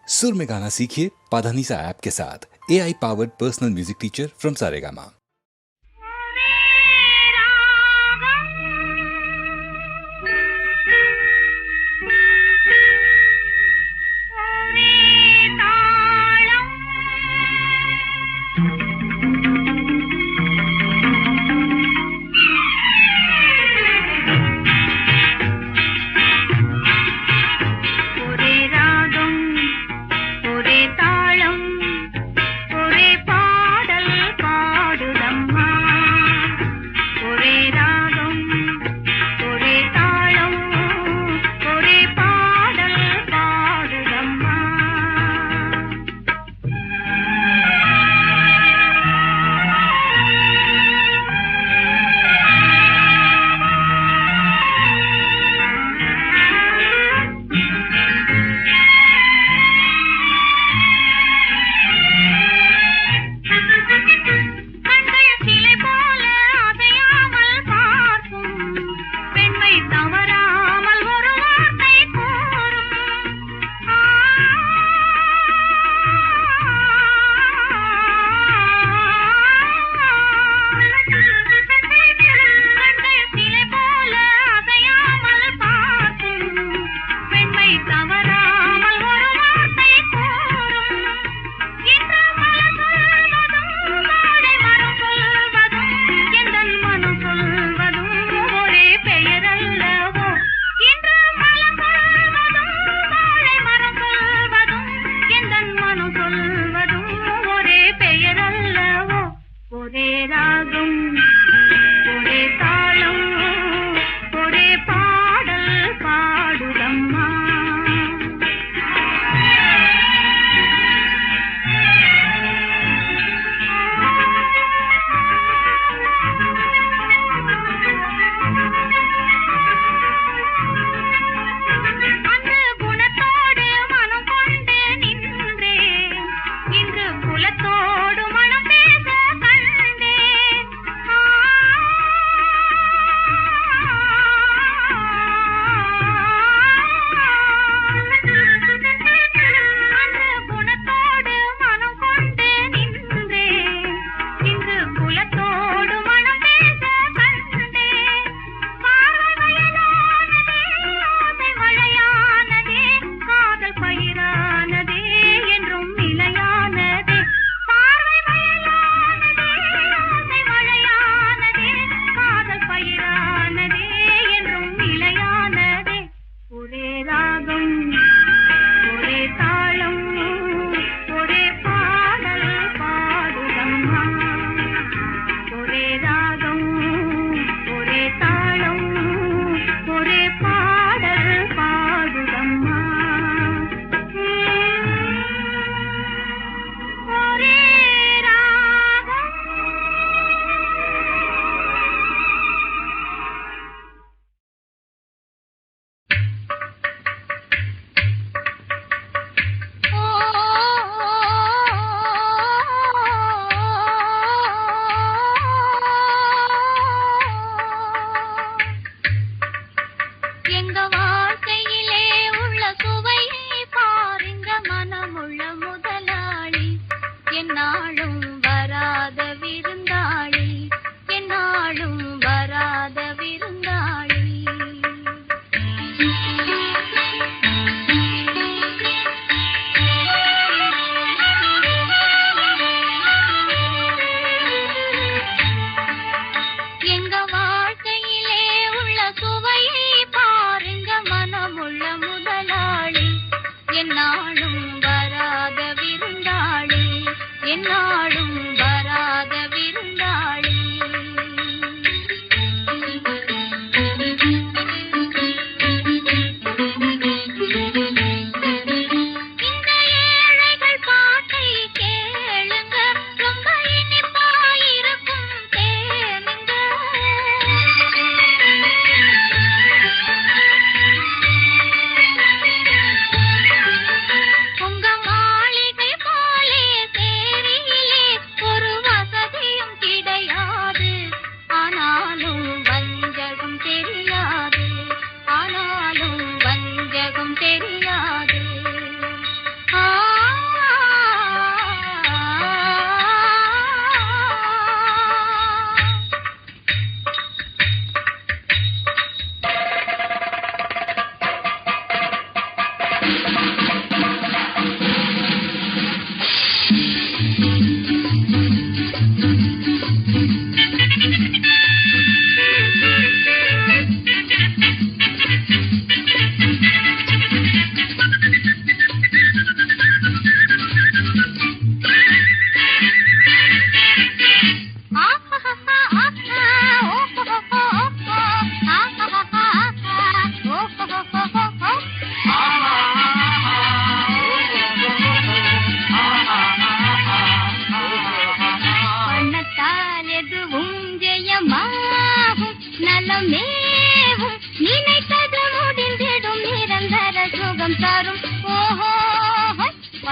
सुर में गाना सीखिए पाधानीसा ऐप के साथ। AI powered personal music teacher from Saregama.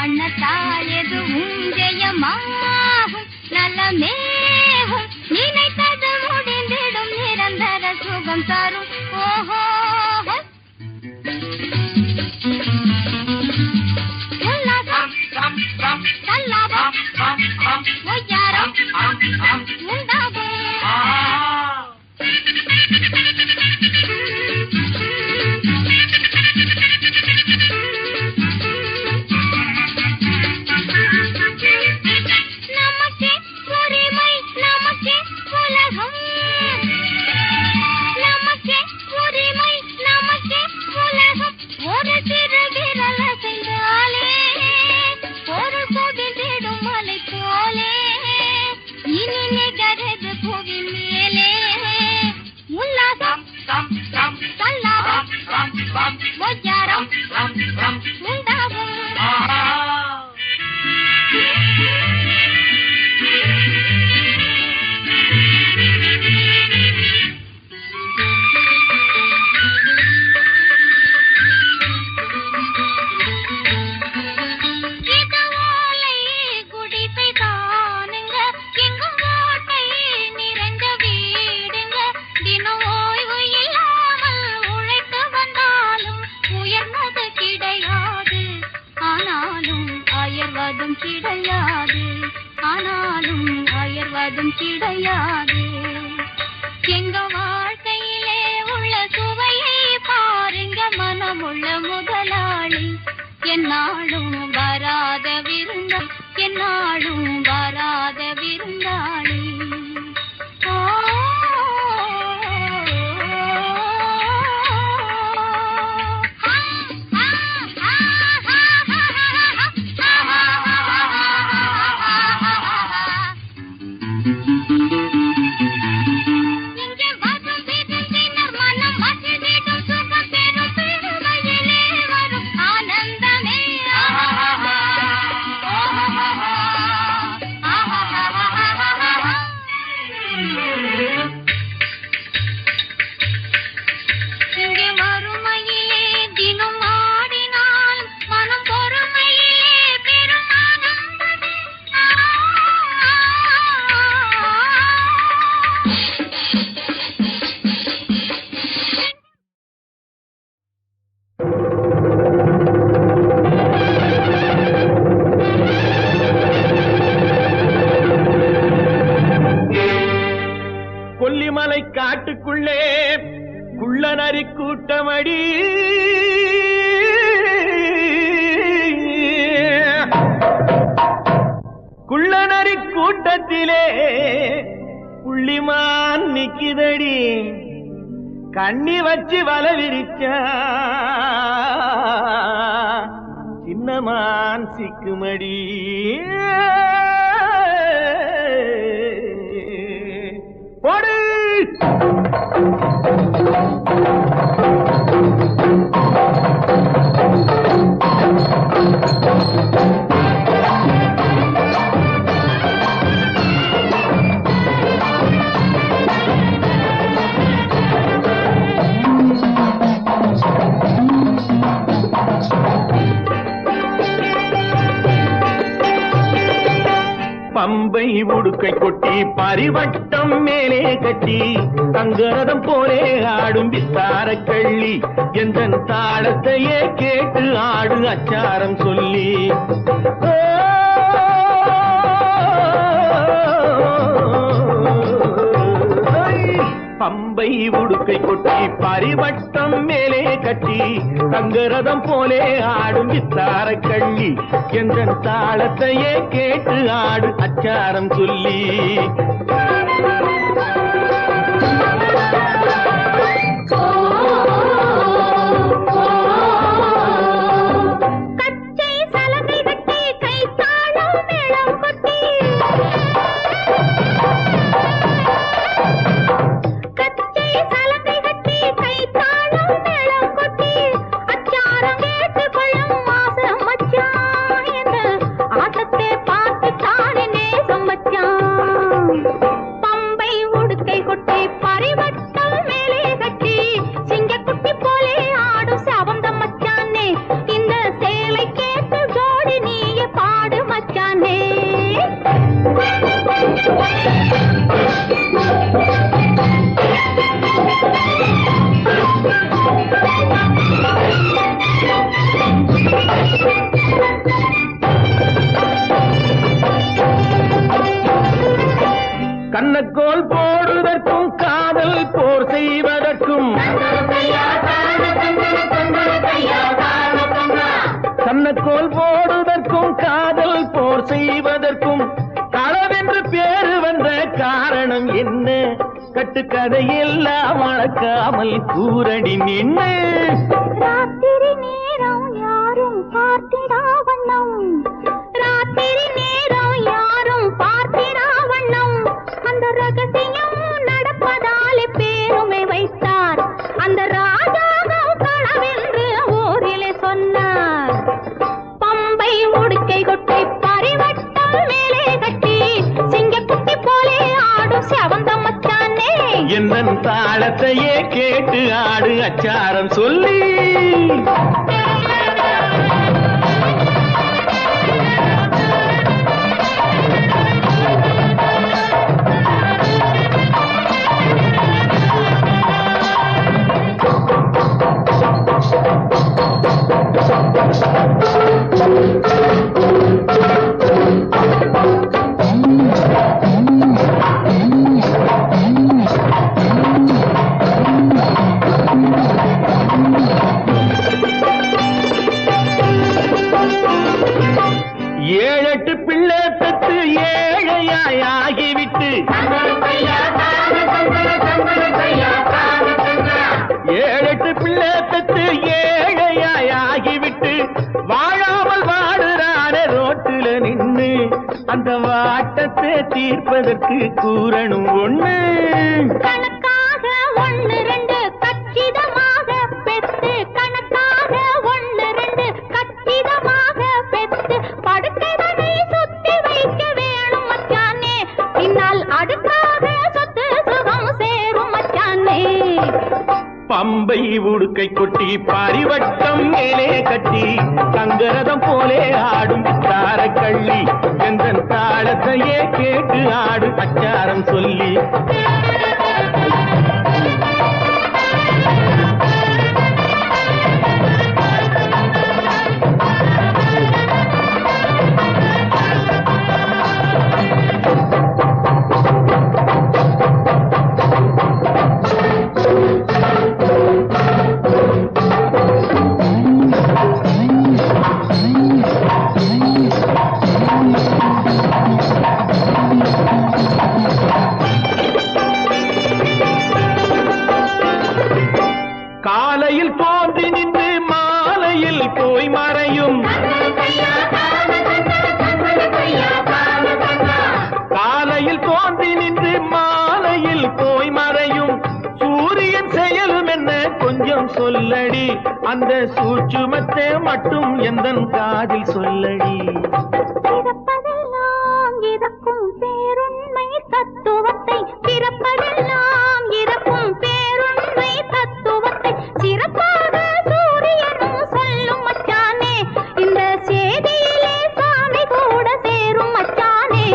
வண்ணத்தால் எதுவும் ஜெயமாகும் நலமேகும் நினைத்தது முடிந்திடும் நிரந்தர சுகம் தரும் ஓஹோ கிடையாது எங்க வாழ்க்கையிலே உள்ள சுவையை பாருங்க மனமுள்ள முதலாளி என்னாலும் வராத விருந்தாளி என்னாலும் வராத விருந்தாளி கொல்லிமலை காட்டுக்குள்ளே குள்ளநரி கூட்டமடி குள்ளநரி கூட்டத்திலே புள்ளிமான் நிக்கிதடி கண்ணி வச்சு வல விரிச்சா சின்னமான் சிக்குமடி போடு பம்பை உடுக்கை கொட்டி பரிவட்டம் மேலே கட்டி தங்கரதம் போலே ஆடும் வித்தார கள்ளி எந்த தாளத்தையே கேட்டு ஆடு அச்சாரம் சொல்லி பம்பை உடுக்கை கொட்டி பரிவட்டம் மேலே கட்டி தங்கரதம் போலே ஆடும் வித்தார கள்ளி என்ற தாளத்தையே கேட்டு ஆடு அச்சாரம் சொல்லி போடுவதற்கும் காதல் போர் செய்வதற்கும் களவென்று பேரு வந்த காரணம் என்ன? கட்டுக்கதையெல்லாம் மறக்காமல் கூரடி நின்று ராத்திரி நேரம் யாரும் பார்த்திடா வண்ணம், ராத்திரி நேரம் யாரும் பார்த்திடா வண்ணம், அந்த ரகசியம் நடப்பதாலே பேருமை வைத்தார் அந்த ராஜாவும் களவென்று ஊரிலே சொன்னார். பம்பை உடுக்கை கொட்டை பரிவட்டம் மேலே கட்டி சிங்கக்குட்டி போலே ஆடும் செவந்த மச்சானே, எந்தன் தாளத்தையே கேட்டு ஆடு அச்சாரம் சொல்லி. ஏழெட்டு பிள்ளை பெற்று ஏழையாய் ஆகிவிட்டு, ஏழெட்டு பிள்ளை பெற்று ஏழையாய் ஆகிவிட்டு வாழாமல் வாடுறான ரோட்டுல நின்று அந்த வாட்டத்தை தீர்ப்பதற்கு கூறணும் ஒண்ணு. கணக்காக ஒண்ணு ரெண்டு கச்சிதமாக பெத்து, கணக்காக ஒண்ணு ரெண்டு கச்சிதமாக பெத்து படுக்கைதனை சுத்தி வைக்க வேணும் மச்சானே, பின்னால் அடுக்காக சொத்து சுகம் சேரும் மச்சானே. பம்பை உடுக்கை கொட்டி பரிவட்டம் மேலே கட்டி தங்கரதம் போலே ஆடும் தாரக்கள்ளி, எந்தன் தாளத்தையே கேட்டு ஆடு அச்சாரம் சொல்லி. காலையில் தோன்றி நின்று மாலையில் போய் மறையும், காலையில் தோன்றி நின்று மாலையில் போய் மறையும் சூரியன் செயலும் என்ன கொஞ்சம் சொல்லடி, அந்த சூட்சுமத்தை மட்டும் எந்தன் காதில் சொல்லடி. பிறப்பதெல்லாம் இறக்கும் பேருண்மை தத்துவத்தை, பிறப்பதெல்லாம் இறக்கும் பேருண்மை தத்துவத்தை சிறப்பாக சூரியனும் சொல்லும் மச்சானே, இந்த செய்தியிலே சாமி கூட சேரும் மச்சானே.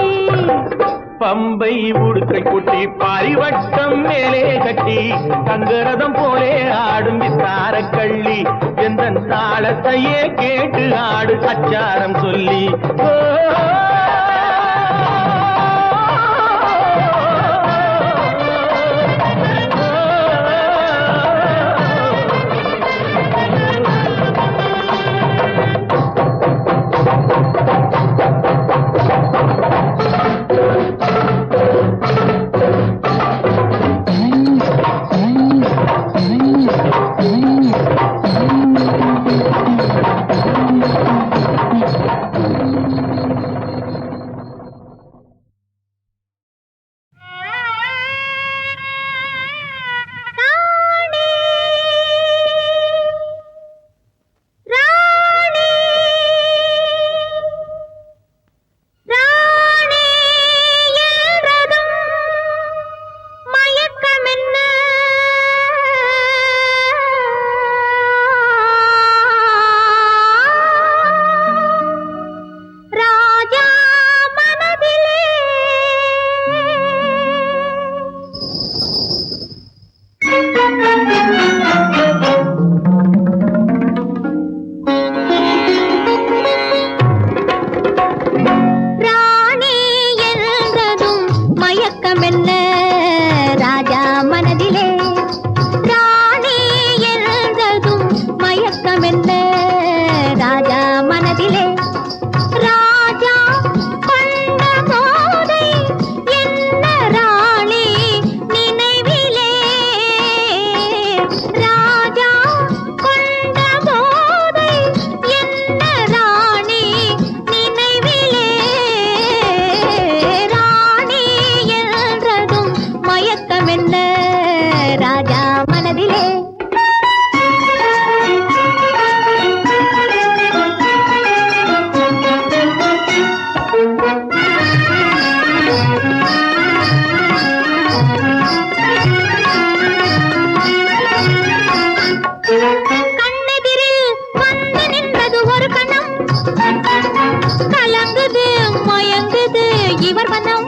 பம்பை உடுக்கை கொட்டி பரிவட்டம் மேலே கட்டி தங்கரதம் போலே ஆடும் தாரக்கள்ளி, எந்தன் தாளத்தையே கேட்டு ஆடு அச்சாரம் சொல்லி. இவர் மனம்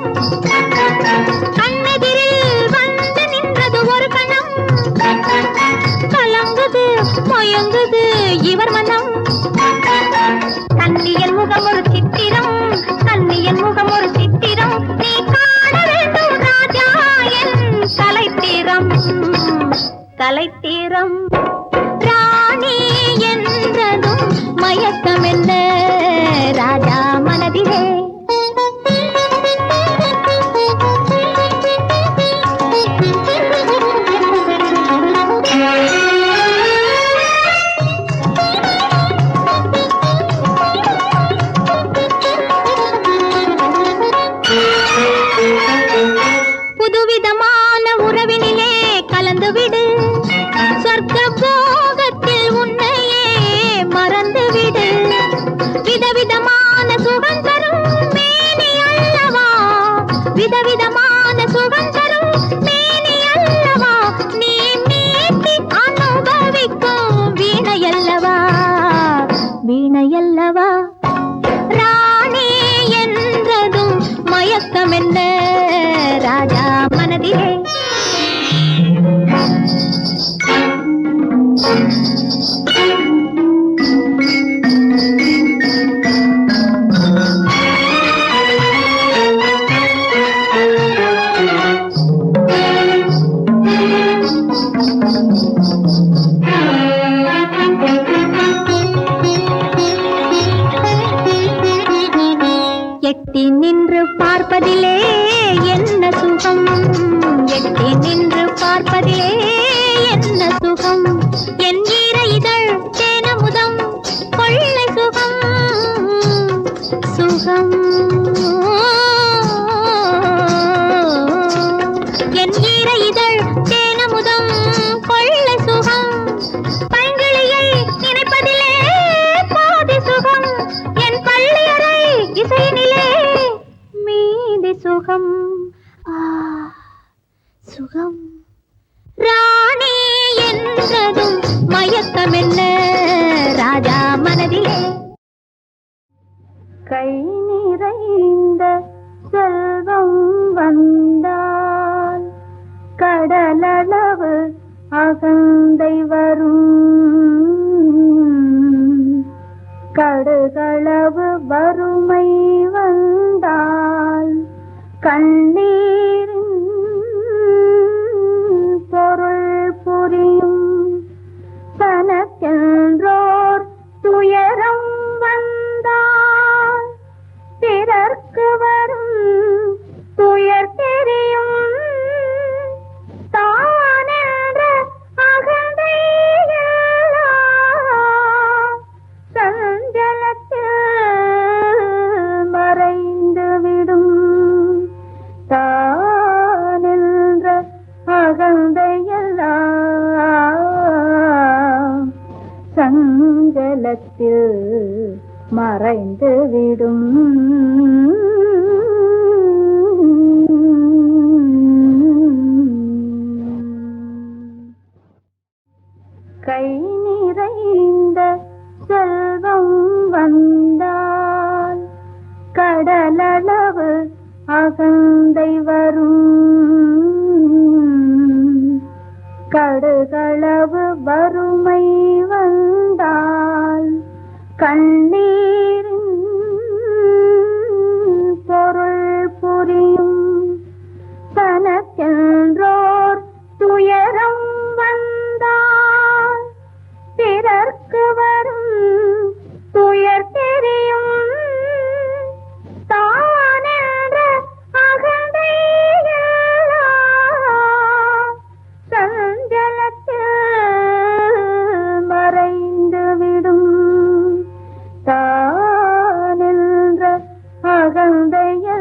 கண்ணெதிரில் வந்து நின்றது ஒரு கணம் கலங்குது மயங்குது இவர் மனம் கண்ணியன் முகம் ஒரு சித்திரம் கண்ணியன் முகம் ஒரு சித்திரம் நீ காண வேண்டும் ராஜா என் கலைத்திரம் கலைத்திரம் ராணி என்றதும் மயக்கம் என்ன ராஜா மனதிலே புதுவிதமான உறவினிலே கலந்துவிடு சொர்க்க போகத்தில் உன்னையே மறந்துவிடு விதவிதமான சுகம் தரும் மேனி அல்லவா விதவிதமான சுகம் தரும் மேனி அல்லவா நீ மீட்டி அனுபவிக்கும் வீணையல்லவா வீணையல்லவா ராணி என்றதும் மயக்கம் என்ன ராஜா மனதிலே எட்டி நின்று பார்ப்பதிலே என்ன சுகம் எட்டி நின்று பார்ப்பதிலே என்ன சுகம் என் ஈர இதழ் தேனமுதம் கொள்ளை சுகம் சுகம் என் ஈர இதழ் தேனமுதம் கொள்ளை சுகம் பைங்கிளியை நினைப்பதிலே பாதி சுகம் என் பள்ளியறை இசையினிலே மீதி சுகம் சுகம் ராணி என்றதும் மயக்கம் என்ன ராஜா மனதிலே கை நிறைந்த செல்வம் வந்தால் கடலளவு அகந்தை வரும் கடுகளவு வறுமை வந்தால் கண்ணீரின் பொருள் புரியும் தனக்கென்றோர் துயரம் வந்தால் பிறர்க்கு வரும் துயர் தெரியும் தானென்ற அகந்தை சஞ்சலத்தில் மறைந்து விடும் தானென்ற அகந்தையெல்லாம் சஞ்சலத்தில் மறைந்து விடும் கை நிறைந்த செல்வம் வந்தால் கடலளவு அகந்தை வரும் கடுகளவு வறுமை வந்தால் கண்ணீரின் பொருள் புரியும் தனக்கென்றோர் துயரம் வந்தால் பிறர்க்கு வரும் துயர் தெரியும் தானென்ற அகந்தை சஞ்சலத்தில் மறைந்து விடும் தானென்ற அகந்தையெல்லாம்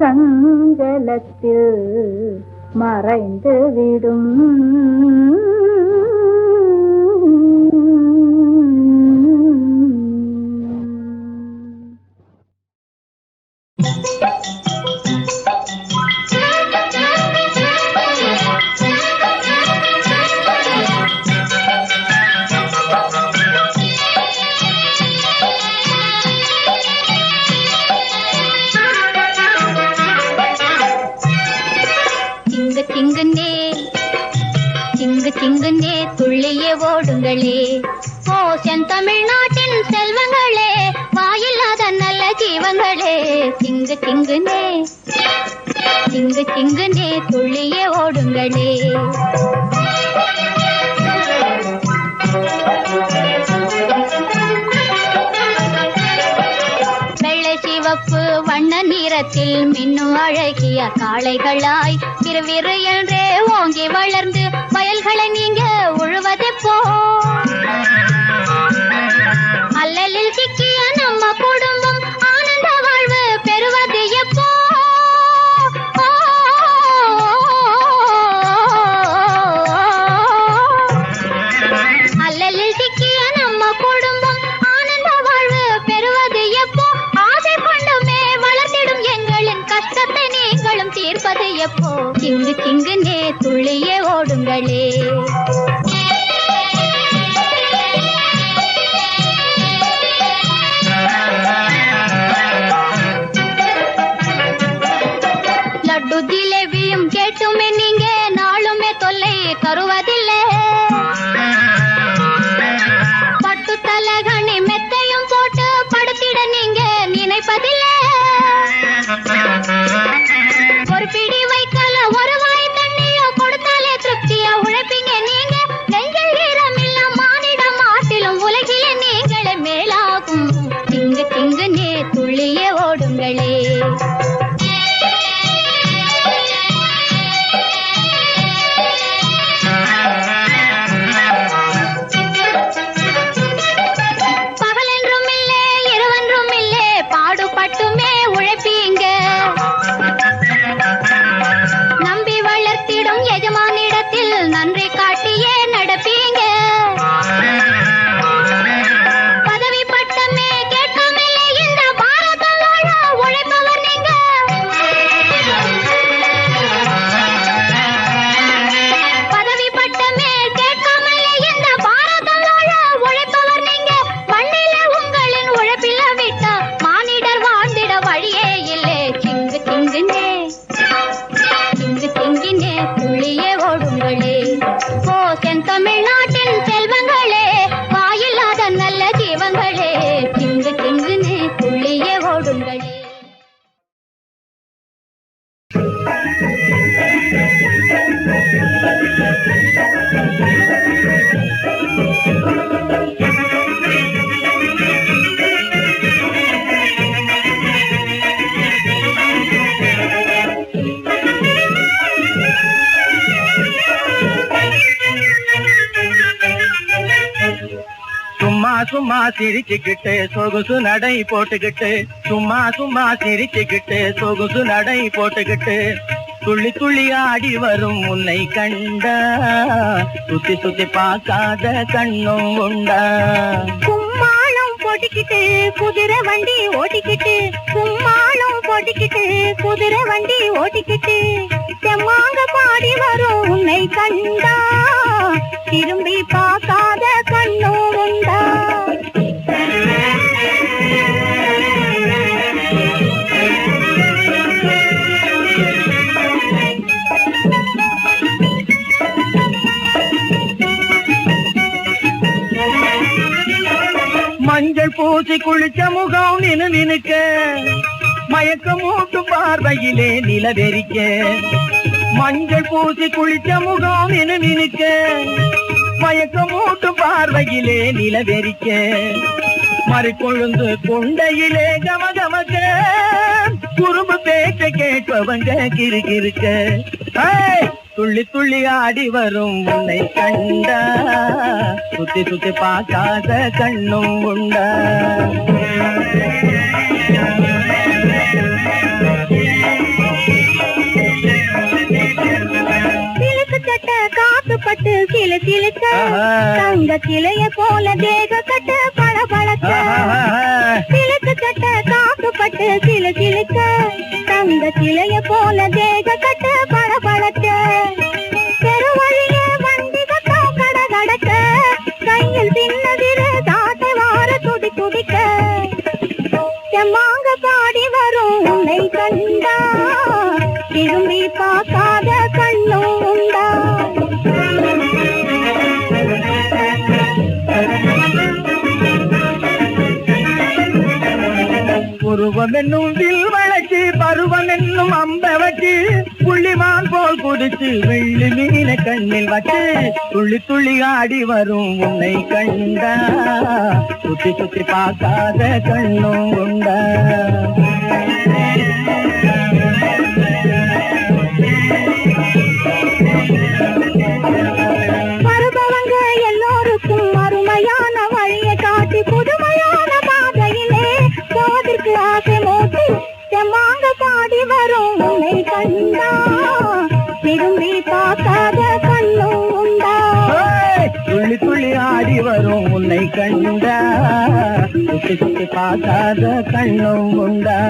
சஞ்சலத்தில் மறைந்து விடும் ஓடுங்களே. ஓ செந்தமிழ்நாட்டின் செல்வங்களே, வாயில்லாத நல்ல ஜீவங்களே, சிங்கு சிங்குனே சிங்கு சிங்குனே துள்ளியே ஓடுங்களே. வெள்ளை சிவப்பு வண்ண நிறத்தில் மின்னும் அழகிய காளைகளாய் விறுவிறு என்றே ஓங்கி வளர்ந்து வயல்களை நீங்க உழுவதெப்போ? அல்லலில் சிக்கிய நம்ம குடும்பம் ஆனந்த வாழ்வு பெறுவது எப்போ? அல்லலில் சிக்கிய நம்ம குடும்பம் ஆனந்த வாழ்வு பெறுவது எப்போ? ஆசை கொண்டுமே வளர்த்திடும் எங்களின் கஷ்டத்தை நீங்களும் தீர்ப்பது எப்போ? சிங்கு சிங்குனே துள்ளியே ஓடுங்களே. லட்டு ஜிலேபியும் கேட்டுமே நீங்க நாளுமே தொல்லை தருவதில்லை. பட்டு தலகணி மெத்தையும் போட்டு படுத்திட நீங்க நினைப்பதில்லை. ஒரு பிடி வைக்கல ஒரு வாய் தண்ணியோ கொடுத்தாலே திருப்தியா உழைப்பீங்க நீங்க. நெஞ்சில் ஈரமில்ல மானிடம் ஆட்டிலும் உலகிலே நீங்களே மேலாகும். திங்கு திங்குனே துள்ளியே ஓடுங்களே. பகலென்றும் இல்லே இரவென்றும் இல்லே பாடுபட்டுமே உழைப்பீங்க. நம்பி வளர்த்திடும் எஜமானிடத்தில் நன்றி காட்டியே நடப்பீங்க. பதவி பட்டமே கேட்காமலே இந்த பாரதம் வாழ உழைப்பவர் நீங்க. பதவி பட்டமே கேட்காமலே இந்த பாரதம் வாழ உழைப்பவர் நீங்க. மண்ணிலே உங்களின் உழைப்பில விட்டா மானிடர் வாழ்ந்திட வழியே இல்லை. சிங்கு சிங்குனே சிங்கு சிங்கினே துள்ளியே ஓடுங்களே. ஓ செந்தமிழ்நாட்டின் செல்வங்களே, வாயில்லாத நல்ல ஜீவங்களே, சிங்கு சிங்குனே துள்ளியே ஓடுங்களே. சும்மா சும்மா சிரிச்சுக்கிட்டு சொகுசு நடை போட்டுக்கிட்டு, சும்மா சும்மா சிரிச்சுக்கிட்டு சொகுசு நடை போட்டுக்கிட்டு, துள்ளி துள்ளி ஆடி வரும் உன்னை கண்டா சுத்தி சுத்தி பார்க்காத கண்ணும் உண்டா. கும்மாளம் போட்டுக்கிட்டு குதிரை வண்டி ஓட்டிக்கிட்டு, கும்மாளம் போட்டுக்கிட்டு குதிரை வண்டி ஓட்டிக்கிட்டு, செம்மாங்க பாடி வரும் உன்னை கண்டா திரும்பி பார்க்காத கண்ணும் உண்டா. மஞ்சள் பூசி குளிச்ச முகம் நினுக்க, மயக்கம் மூட்டும் பார்வையிலே நிலவெறிக்க. மஞ்சள் பூசி குளிச்ச முகம் நினுக்க, மயக்கம் மூட்டும் பார்வையிலே நிலவெறிக்க. மறுக்கொழுந்து கொண்டையிலே கமகமக்க, குறும்பு பேச்ச கேட்பவங்க கிறுகிறுக்க. துள்ளி துள்ளி ஆடி வரும் உன்னை கண்டா சுத்தி சுத்தி பார்க்காத கண்ணும் உண்டா. சிலுக்கு சட்ட காத்து பட்டு சிலு சிலுக்க, தங்க கிளைய போல தேக கட்ட பழ பழக்க. சிலுக்கு சட்ட காத்து பட்டு சிலு சிலுக்க, தங்க கிளைய போல தேக கட்ட பழ பழக்க. பெருவழியே வண்டி கட்டம் கட கடக்க, கையில் சின்னதிர தாட்டை வார துடி துடிக்க. செம்மாங்க பாடி வரும் உன்னை கண்டா திரும்பி பார்க்காத கண்ணும் உண்டா. உருவம் என்னும் வில் வளர்ச்சி பருவம் என்னும் அம்ப வச்சு புள்ளிமான் போல் குதிச்சு வெள்ளி மீன கண்ணில் வச்சு துள்ளி துள்ளி ஆடி வரும் உன்னை கண்டா சுத்தி சுத்தி பார்க்காத கண்ணும் உண்டா மறுபவங்க எல்லோருக்கும் அருமையான வழியை காட்டி புதுமையான பாதையிலே போவதற்கு ஆசை மூட்டி செம்மாங்க பாடி வரும் உன்னை கண்டா திரும்பி பார்க்காத கண்ணும் உண்டா துள்ளி துள்ளி ஆடி வரும் உன்னை கண்டா சுத்தி சுத்தி பார்க்காத கண்ணும் உண்டா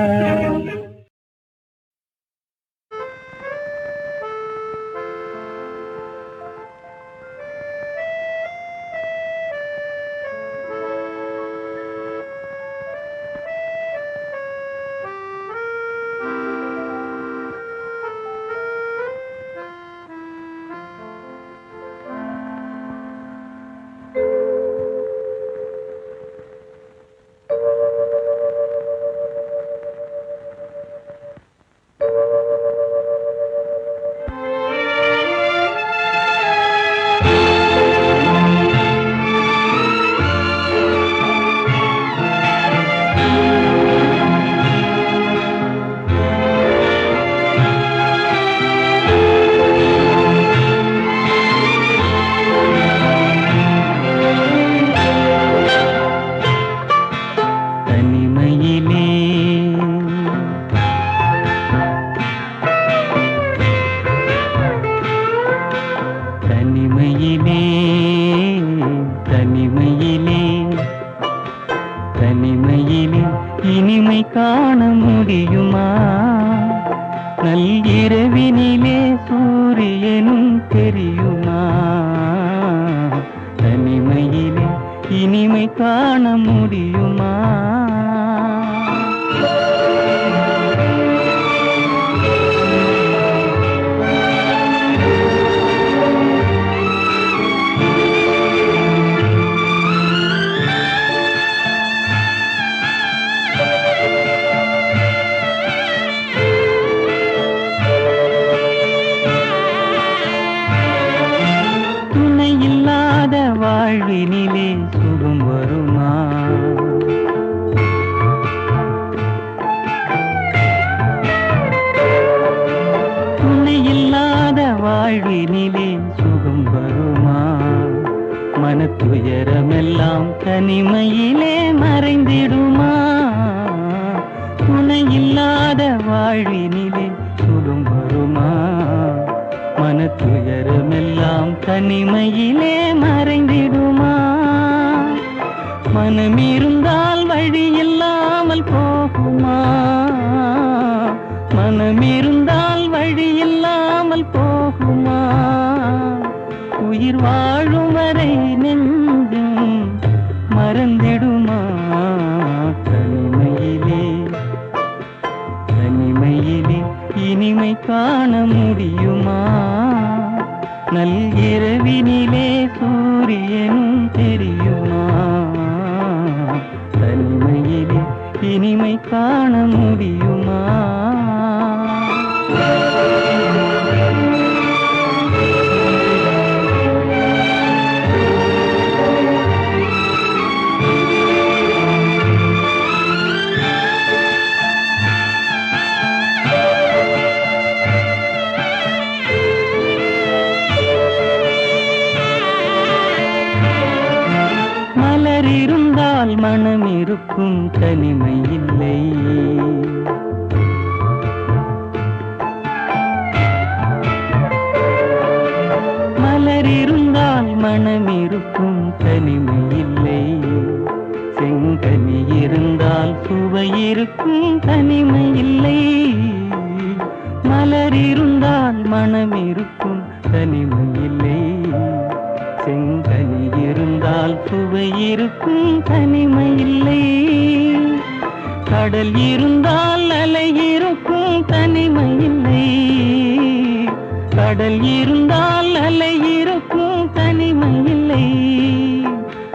கடல் இருந்தால் அலை இருக்கும் தனிமை இல்லை.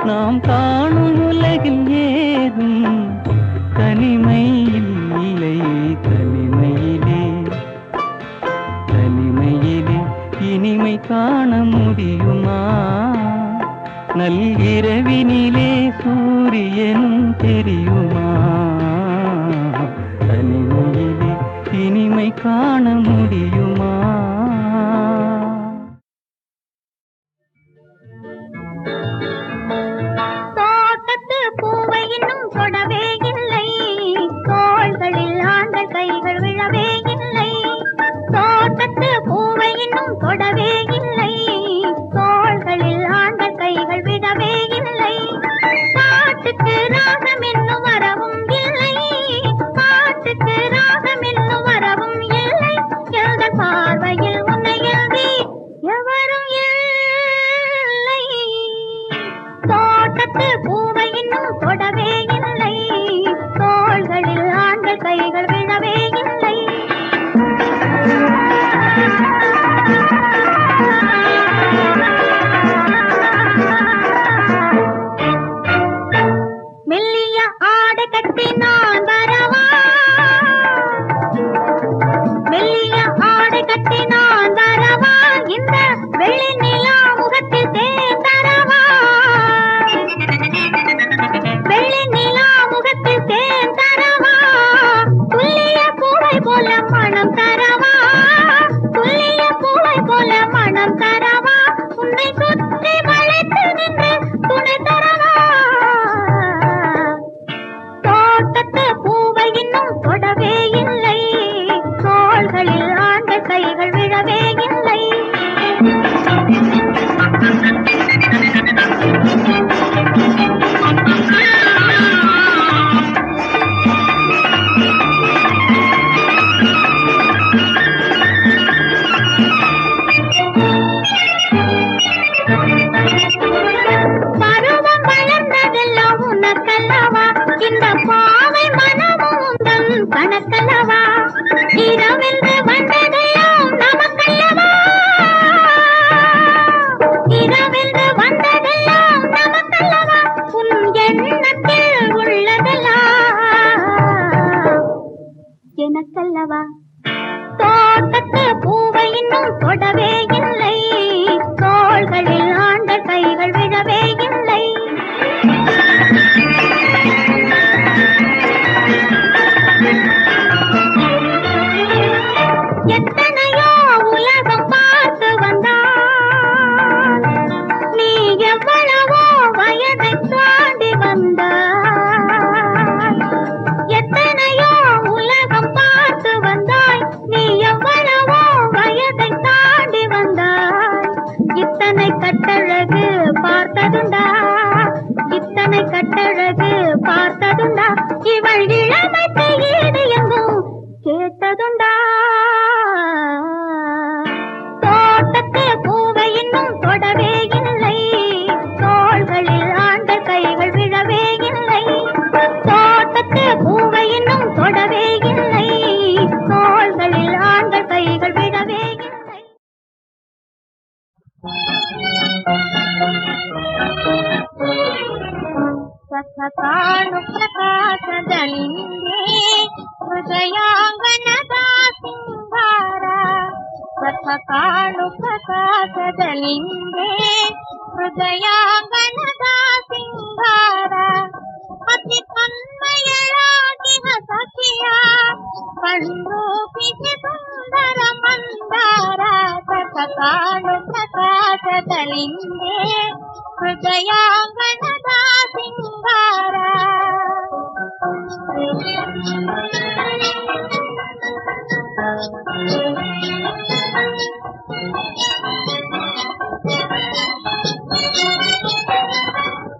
நாம் காணும் உலகில் ஏதும் தனிமை இல்லை. ஏதேனும் தெரியுமா? தனிமையிலே இனிமை காண முடியுமா? தோட்டத்து பூவை இன்னும் தொடவே இல்லை, தோள்களில் ஆண்ட கைகள் விழவே இல்லை. தோட்டத்து பூவை இன்னும் தொடவே இல்லை, தோள்களில் ஆண்ட கைகள் விடவே இல்லை. பாட்டுக்கு ராகம் இன்னும் வரவும் இல்லை, பாட்டுக்கு ராகம் இன்னும் வரவும் இல்லை. எங்கள் பார்வையில் உன்னை எழுதி எவரும் இல்லை. தோட்டத்து பூவை இன்னும் தொடவே இல்லை, தோள்களில் ஆண்ட கைகள் விழவே இல்லை. மெல்லிய ஆடை கட்டி நான் வரவா, மெல்லிய ஆடை கட்டி நான் வரவா, இந்த வெள்ளி நிலா முகத்தில் தேர்ந்தரவா, வெள்ளி நிலா முகத்தில் தேர்ந்தரவா. துல்லிய பூவை போல மனம் தரவா, துல்லிய பூவை போல மனம் தரவா. உன்னை சுற்றி வளைத்து நின்று துணை தரவா. தோட்டத்து பூவை இன்னும் தொடவே இல்லை, தோள்களில் ஆண்ட கைகள் விழவே இல்லை. பருவம் வளர்ந்ததெல்லாம் உனக்கல்லவா, இந்த பாவை மனமும் உந்தன் கணக்கல்லவா. இரவென்று வந்ததெல்லாம் நமக்கல்லவா, இரவென்று வந்ததெல்லாம் நமக்கல்லவா. உன் எண்ணத்தில் உள்ளதெல்லாம் எனக்கல்லவா. தோட்டத்து பூவை இன்னும் தொடவே இல்லை, தோள்களில் ஆண்ட கைகள் விழவே இல்லை. எத்தனையோ உலகம் பார்த்து வந்தாய், நீ எவ்வளவோ வயதை தாண்டி வந்தாய். எத்தனையோ உலகம் பார்த்து வந்தாய், நீ எவ்வளவோ வயதை தாண்டி வந்தாய். இத்தனை கட்டழகு பார்த்ததுண்டா, இத்தனை கட்டழகு பார்த்ததுண்டா. இவள் இளமைக்கு ஈடு எங்கும் கேட்டதுண்டா. தோட்டத்து பூவை இன்னும் தொடவே இல்லை, தோள்களில் ஆண்ட கைகள் விழவே இல்லை. தோட்டத்து பூவை இன்னும் தொடவே இல்லை, தோள்களில் ஆண்ட கைகள் விழவே இல்லை. ಸಖಕಾಣು ಪ್ರಕಾಶದಲ್ಲಿಂದೇ ಹೃದಯಾಂಗನದ ಸಿಂಗಾರ, ಸಖಕಾಣು ಪ್ರಕಾಶದಲ್ಲಿಂದೇ ಹೃದಯಾಂಗನದ ಸಿಂಗಾರ. ಅತಿ ತನ್ಮಯಳಾಗಿಹ ಸಖಿಯ ಕಣ್ರೂಪಿಸಿ ಸುಂದರ ಮಂದಾರ. ಸಖಕಾಣು ಪ್ರಕಾಶದಲ್ಲಿಂದೇ ಹೃದಯಾಂಗನದ ಸಿಂಗಾರ.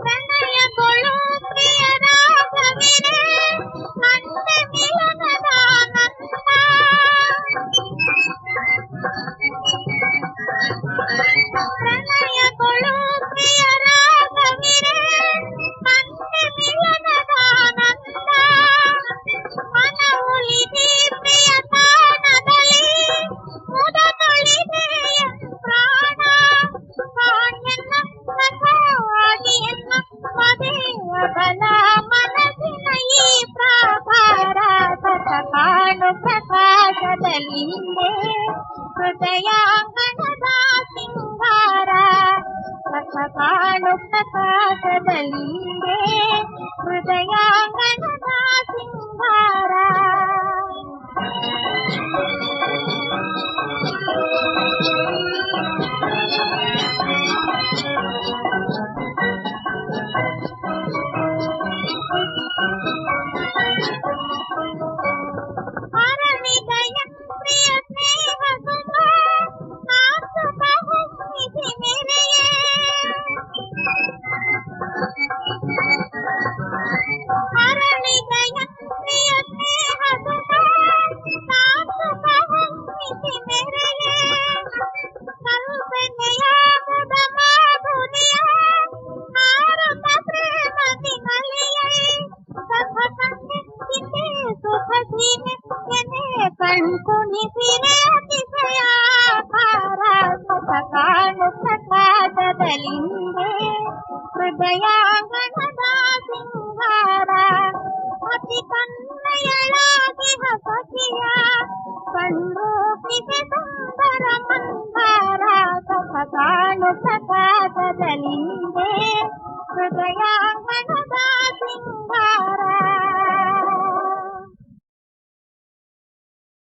ಪ್ರಣಯಗಳು ಪ್ರಿಯರಾಗವಿರೆ ಕಂಡ ಮಿಲನದ ನಂದ. ಪ್ರಣಯಗಳು ಪ್ರಿಯರಾಗವಿರೆ ಕಂಡ ಮಿಲನದ ನಂದ. ಮನವುಲಿದೆ ಪ್ರಿಯ ತಾಣದಲ್ಲಿ ಮುದ ತೊಳಿದೆ ಪ್ರಾಣ. ಕಾಣ್ಯನ್ನ ಸಖಾಗಿಯನ್ನ ಮದೆ ಅಗಲ ಮನಸ್ಸಿನ ಈ ಪ್ರಾಕಾರ. ಸಖಕಾಣು ಪ್ರಕಾಶದಲ್ಲಿಂದೇ ಹೃದಯಾಂಗನದ ಸಿಂಗಾರ. ಸುಖ ಕಾಣು ಪ್ರಕಾಶದಲ್ಲಿಂದೆ ಹೃದಯಾಂಗಣದ ಸಿಂಗಾರ ಹೃದಯಾಂಗಣದ ಸಿಂಗಾರ ಅತಿ ಕನ್ನಯಳಾಗಿ ಹಸಕಿಯ ಕಣ್ಣು ಸುಂದರ ಮಂದಾರ ಸುಖ ಕಾಣು